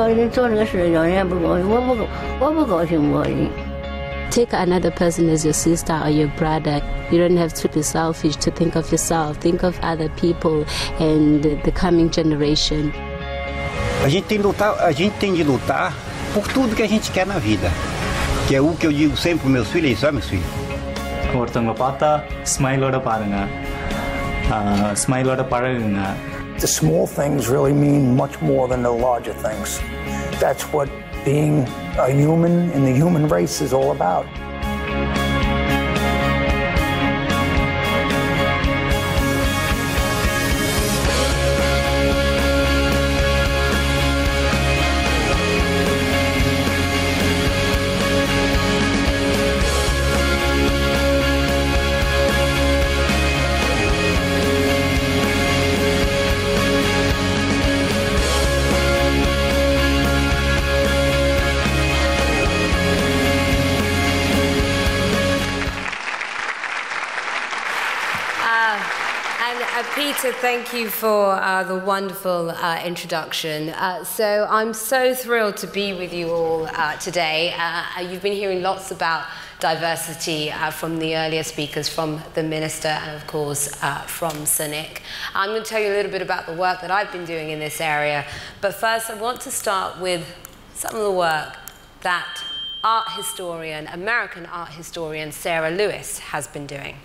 你做这个事让人家不高兴，我不高兴不高兴。Take another person as your sister or your brother. You don't have to be selfish to think of yourself. Think of other people and the coming generation. A gente tem de lutar por tudo que a gente quer na vida. Que é o que eu digo sempre para meus filhos, isso é meus filhos. ஒருத்தவங்க பார்த்தா ஸ்மைலோட பாருங்க, ஸ்மைலோட பழகுங்க. The small things really mean much more than the larger things. That's what being a human in the human race is all about. Peter, thank you for the wonderful introduction. So I'm so thrilled to be with you all today. You've been hearing lots about diversity from the earlier speakers, from the Minister and of course from Sir Nick. I'm going to tell you a little bit about the work that I've been doing in this area, but first I want to start with some of the work that American art historian Sarah Lewis has been doing.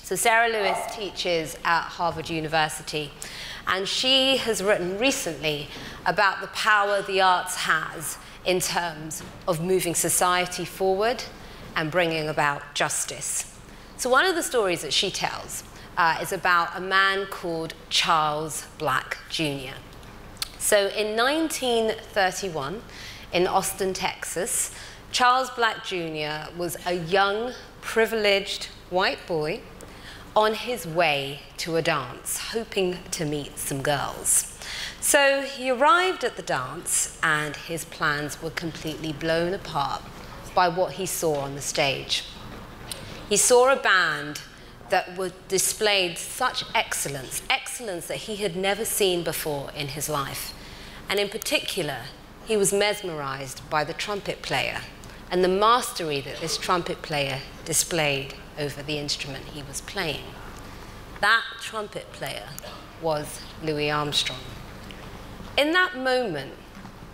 So Sarah Lewis teaches at Harvard University, and she has written recently about the power the arts has in terms of moving society forward and bringing about justice. So one of the stories that she tells is about a man called Charles Black Jr. So in 1931, in Austin, Texas, Charles Black Jr. was a young, privileged white boy on his way to a dance, hoping to meet some girls. So he arrived at the dance and his plans were completely blown apart by what he saw on the stage. He saw a band that displayed such excellence that he had never seen before in his life. And in particular, he was mesmerized by the trumpet player and the mastery that this trumpet player displayed over the instrument he was playing. That trumpet player was Louis Armstrong. In that moment,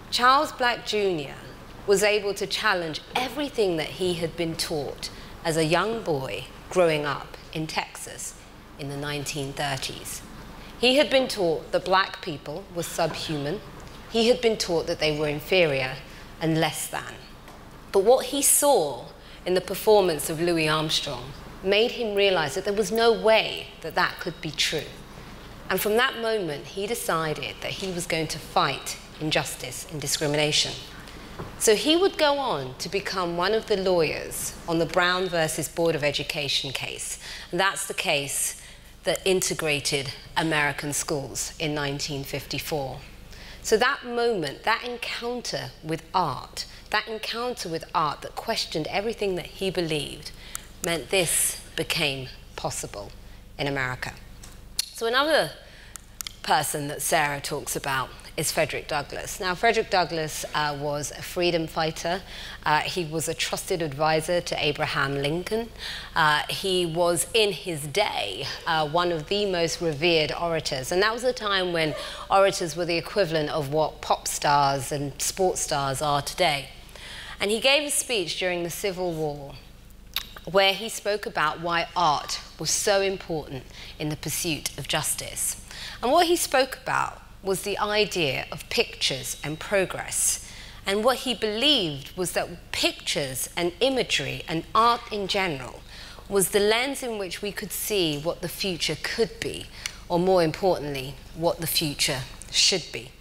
Charles Black Jr. was able to challenge everything that he had been taught as a young boy growing up in Texas in the 1930s. He had been taught that black people were subhuman. He had been taught that they were inferior and less than. But what he saw in the performance of Louis Armstrong made him realize that there was no way that that could be true. And from that moment, he decided that he was going to fight injustice and discrimination. So he would go on to become one of the lawyers on the Brown versus Board of Education case. And that's the case that integrated American schools in 1954. So that moment, that encounter with art that questioned everything that he believed, meant this became possible in America. So another person that Sarah talks about is Frederick Douglass. Now, Frederick Douglass was a freedom fighter. He was a trusted advisor to Abraham Lincoln. He was, in his day, one of the most revered orators. And that was a time when orators were the equivalent of what pop stars and sports stars are today. And he gave a speech during the Civil War where he spoke about why art was so important in the pursuit of justice. And what he spoke about was the idea of pictures and progress. And what he believed was that pictures and imagery and art in general was the lens in which we could see what the future could be, or more importantly, what the future should be.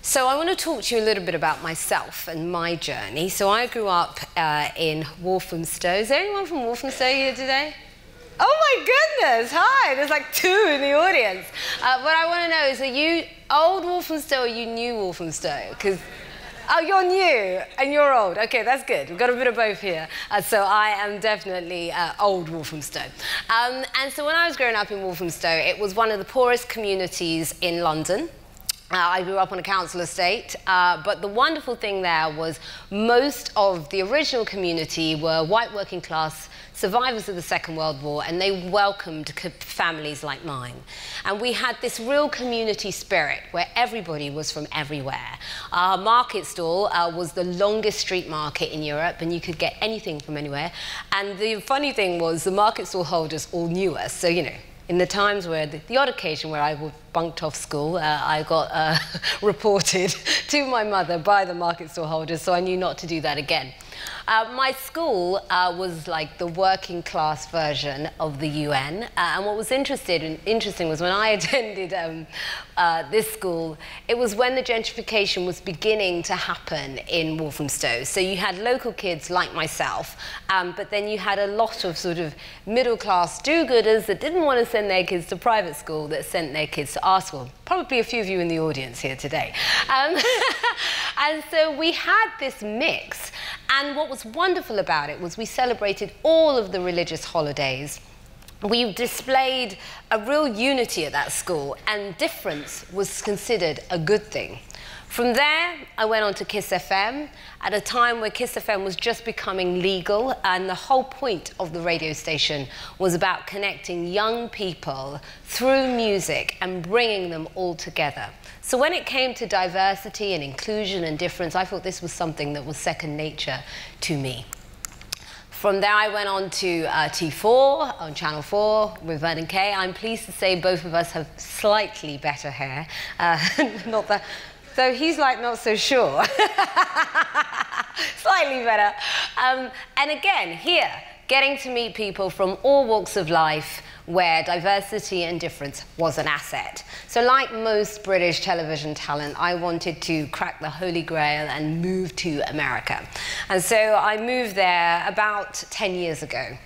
So I want to talk to you a little bit about myself and my journey. So I grew up in Walthamstow. Is there anyone from Walthamstow here today? Oh my goodness, hi, there's like 2 in the audience. What I want to know is, are you old Walthamstow or are you new Walthamstow? Because, oh, you're new and you're old. Okay, that's good. We've got a bit of both here. So I am definitely old Walthamstow. And so when I was growing up in Walthamstow, it was one of the poorest communities in London. I grew up on a council estate, but the wonderful thing there was most of the original community were white working class survivors of the Second World War, and they welcomed families like mine. And we had this real community spirit where everybody was from everywhere. Our market stall was the longest street market in Europe, and you could get anything from anywhere. And the funny thing was the market stall holders all knew us, so you know, in the times where, the odd occasion where I bunked off school, I got reported to my mother by the market stall holders, so I knew not to do that again. My school was like the working class version of the UN, and what was interesting was when I attended this school, it was when the gentrification was beginning to happen in Walthamstow. So you had local kids like myself, but then you had a lot of sort of middle class do-gooders that didn't want to send their kids to private school, that sent their kids to our school. Probably a few of you in the audience here today. And so we had this mix. And what was wonderful about it was we celebrated all of the religious holidays. We displayed a real unity at that school, and difference was considered a good thing. From there, I went on to Kiss FM at a time where Kiss FM was just becoming legal, and the whole point of the radio station was about connecting young people through music and bringing them all together. So when it came to diversity and inclusion and difference, I thought this was something that was second nature to me. From there, I went on to T4 on Channel 4 with Vernon Kay. I'm pleased to say both of us have slightly better hair. Not that, though he's like not so sure. Slightly better. And again, here, getting to meet people from all walks of life where diversity and difference was an asset. So like most British television talent, I wanted to crack the Holy Grail and move to America. And so I moved there about 10 years ago.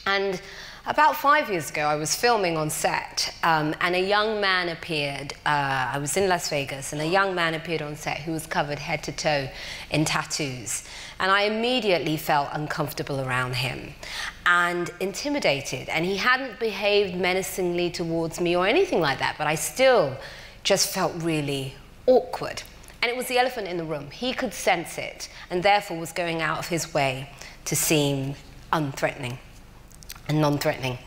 And about 5 years ago, I was filming on set, and a young man appeared. I was in Las Vegas, and a young man appeared on set who was covered head to toe in tattoos. And I immediately felt uncomfortable around him and intimidated. And he hadn't behaved menacingly towards me or anything like that, but I still just felt really awkward. And it was the elephant in the room. He could sense it, and therefore was going out of his way to seem unthreatening and non-threatening.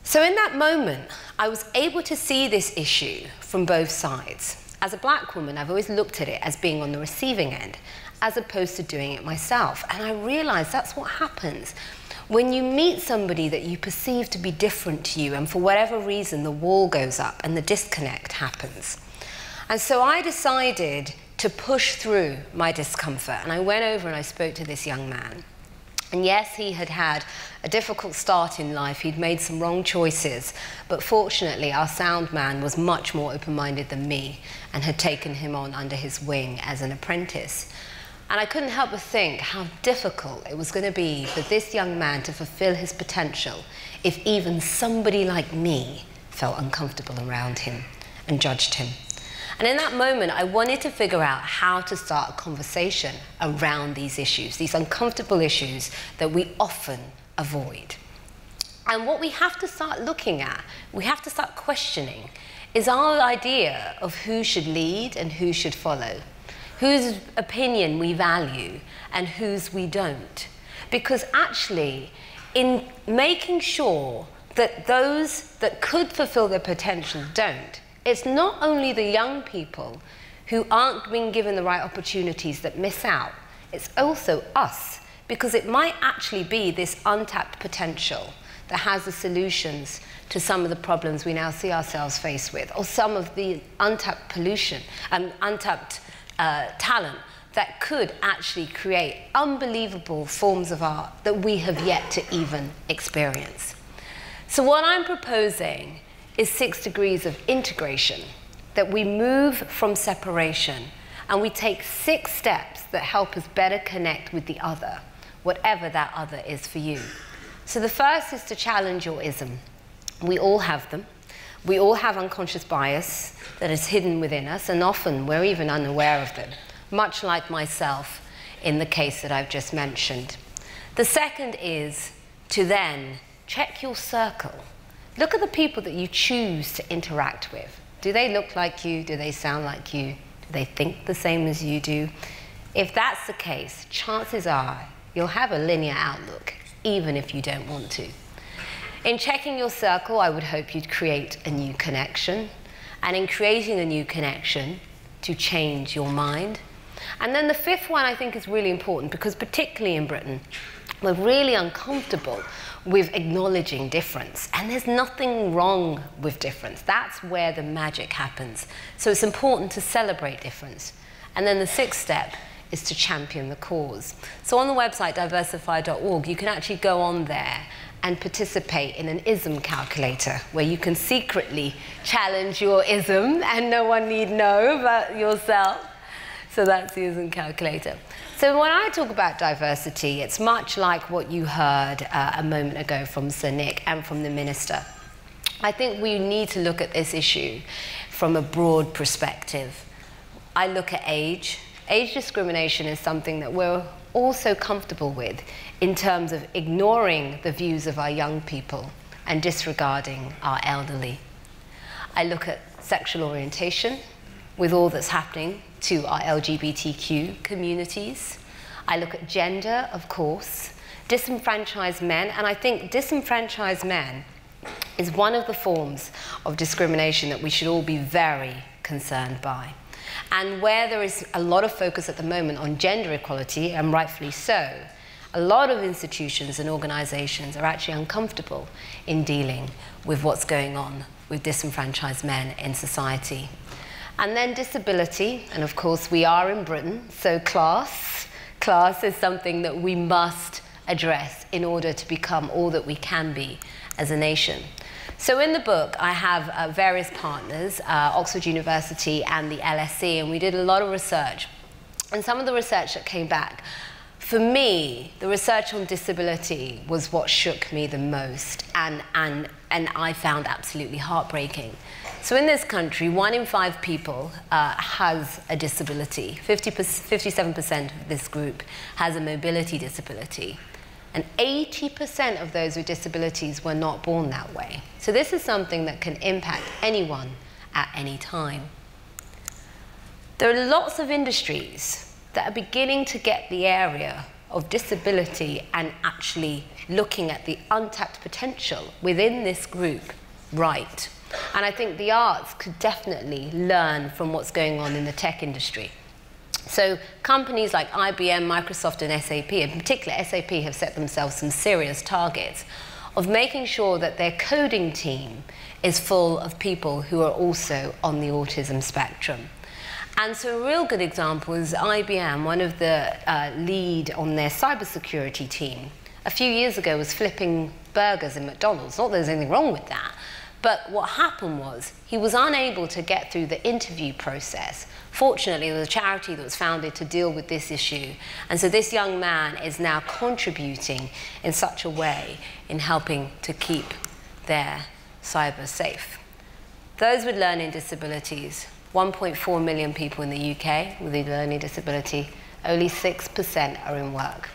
So in that moment, I was able to see this issue from both sides. As a black woman, I've always looked at it as being on the receiving end, as opposed to doing it myself. And I realized that's what happens when you meet somebody that you perceive to be different to you, and for whatever reason, the wall goes up and the disconnect happens. And so I decided to push through my discomfort, and I went over and I spoke to this young man. And yes, he had had a difficult start in life. He'd made some wrong choices, but fortunately, our sound man was much more open-minded than me and had taken him on under his wing as an apprentice. And I couldn't help but think how difficult it was going to be for this young man to fulfill his potential if even somebody like me felt uncomfortable around him and judged him. And in that moment, I wanted to figure out how to start a conversation around these issues, these uncomfortable issues that we often avoid. And what we have to start looking at, we have to start questioning, is our idea of who should lead and who should follow, whose opinion we value and whose we don't. Because actually, in making sure that those that could fulfill their potential don't, it's not only the young people who aren't being given the right opportunities that miss out, it's also us, because it might actually be this untapped potential that has the solutions to some of the problems we now see ourselves faced with, or some of the untapped pollution and untapped talent that could actually create unbelievable forms of art that we have yet to even experience. So what I'm proposing is 6 degrees of integration, that we move from separation and we take 6 steps that help us better connect with the other, whatever that other is for you. So the first is to challenge your ism. We all have them. We all have unconscious bias that is hidden within us, and often we're even unaware of them, much like myself in the case that I've just mentioned. The second is to then check your circle. Look at the people that you choose to interact with. Do they look like you? Do they sound like you? Do they think the same as you do? If that's the case, chances are you'll have a linear outlook, even if you don't want to. In checking your circle, I would hope you'd create a new connection. And in creating a new connection, to change your mind. And then the fifth one I think is really important, because particularly in Britain, we're really uncomfortable with acknowledging difference. And there's nothing wrong with difference. That's where the magic happens. So it's important to celebrate difference. And then the sixth step is to champion the cause. So on the website diversify.org, you can actually go on there and participate in an ism calculator, where you can secretly challenge your ism and no one need know but yourself. So that's the ism calculator. So when I talk about diversity, it's much like what you heard a moment ago from Sir Nick and from the Minister. I think we need to look at this issue from a broad perspective. I look at age. Age discrimination is something that we're also comfortable with in terms of ignoring the views of our young people and disregarding our elderly. I look at sexual orientation with all that's happening to our LGBTQ communities. I look at gender, of course, disenfranchised men, and I think disenfranchised men is one of the forms of discrimination that we should all be very concerned by. And where there is a lot of focus at the moment on gender equality, and rightfully so, a lot of institutions and organizations are actually uncomfortable in dealing with what's going on with disenfranchised men in society. And then disability, and of course we are in Britain, so class is something that we must address in order to become all that we can be as a nation. So in the book, I have various partners, Oxford University and the LSE, and we did a lot of research. And some of the research that came back, for me, the research on disability was what shook me the most, and I found absolutely heartbreaking. So in this country, 1 in 5 people has a disability. 57% of this group has a mobility disability. And 80% of those with disabilities were not born that way. So this is something that can impact anyone at any time. There are lots of industries that are beginning to get the area of disability and actually looking at the untapped potential within this group right. And I think the arts could definitely learn from what's going on in the tech industry. So companies like IBM, Microsoft, and SAP, in particular SAP, have set themselves some serious targets of making sure that their coding team is full of people who are also on the autism spectrum. And so a real good example is IBM, one of the lead on their cybersecurity team, a few years ago was flipping burgers in McDonald's. Not that there's anything wrong with that. But what happened was he was unable to get through the interview process. Fortunately, there was a charity that was founded to deal with this issue. And so this young man is now contributing in such a way in helping to keep their cyber safe. Those with learning disabilities, 1.4 million people in the UK with a learning disability, only 6% are in work.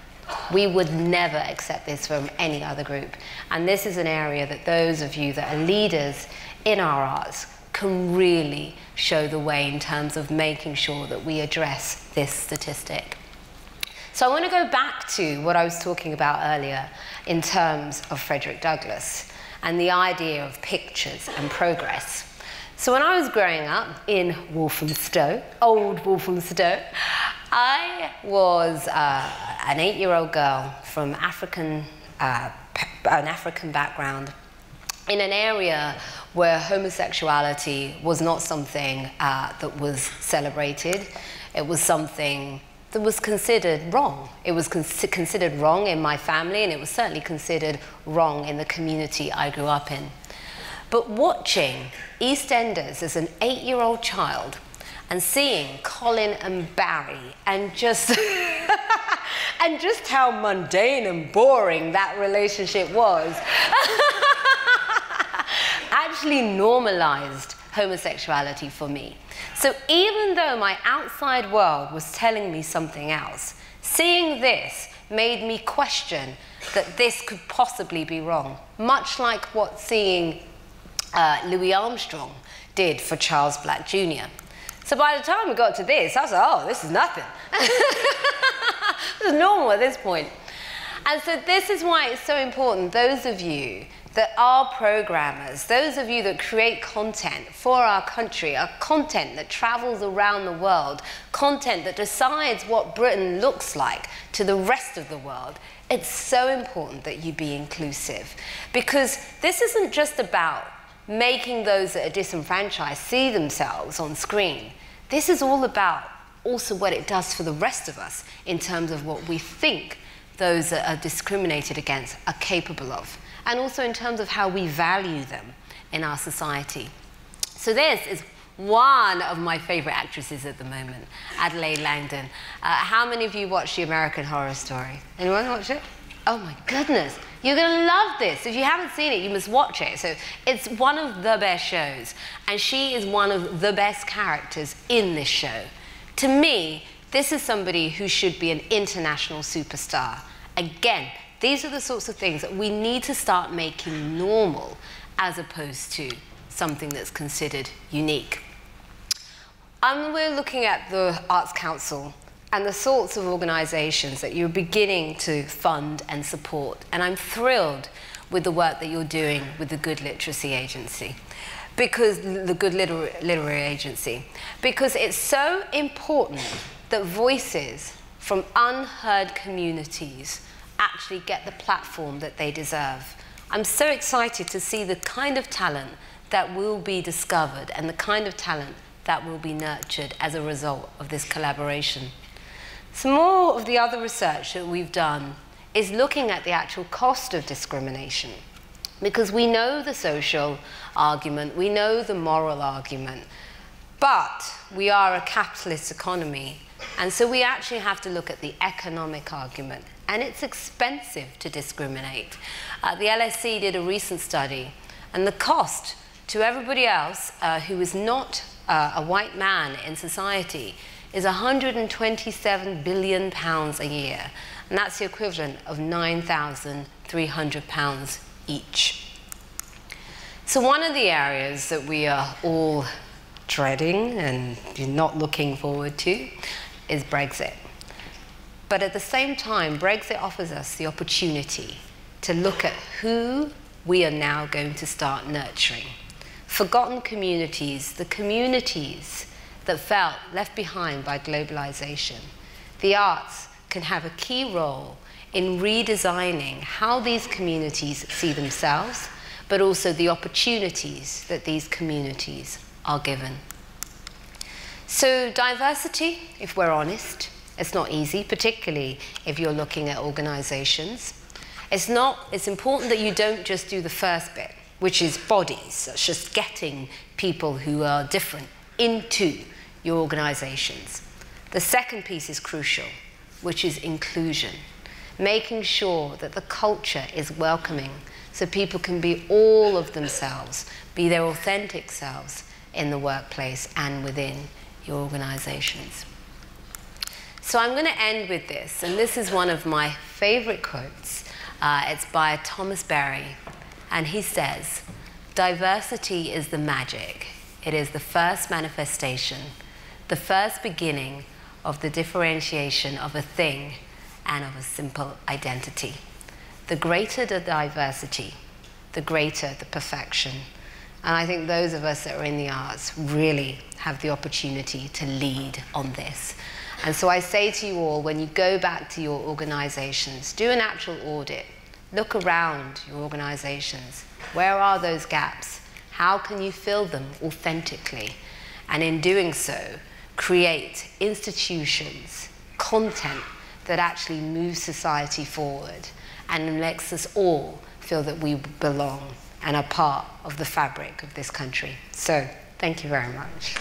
We would never accept this from any other group. And this is an area that those of you that are leaders in our arts can really show the way in terms of making sure that we address this statistic. So I want to go back to what I was talking about earlier in terms of Frederick Douglass and the idea of pictures and progress. So when I was growing up in Walthamstow, old Walthamstow, I was an 8-year-old girl from an African background in an area where homosexuality was not something that was celebrated. It was something that was considered wrong. It was considered wrong in my family, and it was certainly considered wrong in the community I grew up in. But watching EastEnders as an 8-year-old child and seeing Colin and Barry and just and just how mundane and boring that relationship was actually normalized homosexuality for me. So even though my outside world was telling me something else, seeing this made me question that this could possibly be wrong, much like what seeing Louis Armstrong did for Charles Black Jr. So by the time we got to this, I was like, oh, this is nothing. This is normal at this point. And so this is why it's so important, those of you that are programmers, those of you that create content for our country, content that travels around the world, content that decides what Britain looks like to the rest of the world, it's so important that you be inclusive. Because this isn't just about making those that are disenfranchised see themselves on screen. This is all about also what it does for the rest of us in terms of what we think those that are discriminated against are capable of, and also in terms of how we value them in our society. So this is one of my favorite actresses at the moment, Adelaide Langdon. How many of you watch the American Horror Story? Anyone watch it? Oh my goodness, you're gonna love this. If you haven't seen it, you must watch it. So it's one of the best shows, and she is one of the best characters in this show. To me, this is somebody who should be an international superstar. Again, these are the sorts of things that we need to start making normal as opposed to something that's considered unique. We're looking at the Arts Council and the sorts of organizations that you're beginning to fund and support. And I'm thrilled with the work that you're doing with the Good Literacy Agency, because the Good Literary Agency, because it's so important that voices from unheard communities actually get the platform that they deserve. I'm so excited to see the kind of talent that will be discovered and the kind of talent that will be nurtured as a result of this collaboration. Some more of the other research that we've done is looking at the actual cost of discrimination, because we know the social argument, we know the moral argument, but we are a capitalist economy, and so we actually have to look at the economic argument, and it's expensive to discriminate. The LSE did a recent study, and the cost to everybody else who is not a white man in society is £127 billion a year, and that's the equivalent of £9,300 each. So one of the areas that we are all dreading and not looking forward to is Brexit. But at the same time, Brexit offers us the opportunity to look at who we are now going to start nurturing. Forgotten communities, the communities that felt left behind by globalization. The arts can have a key role in redesigning how these communities see themselves, but also the opportunities that these communities are given. So diversity, if we're honest, it's not easy, particularly if you're looking at organizations. It's important that you don't just do the first bit, which is bodies. It's just getting people who are different into your organizations. The second piece is crucial, which is inclusion. Making sure that the culture is welcoming so people can be all of themselves, be their authentic selves in the workplace and within your organizations. So I'm going to end with this, and this is one of my favorite quotes. It's by Thomas Berry, and he says, "Diversity is the magic. It is the first manifestation, the first beginning of the differentiation of a thing and of a simple identity. The greater the diversity, the greater the perfection." And I think those of us that are in the arts really have the opportunity to lead on this. And so I say to you all, when you go back to your organizations, do an actual audit. Look around your organizations. Where are those gaps? How can you fill them authentically? And in doing so, create institutions, content that actually moves society forward and makes us all feel that we belong and are part of the fabric of this country. So, thank you very much.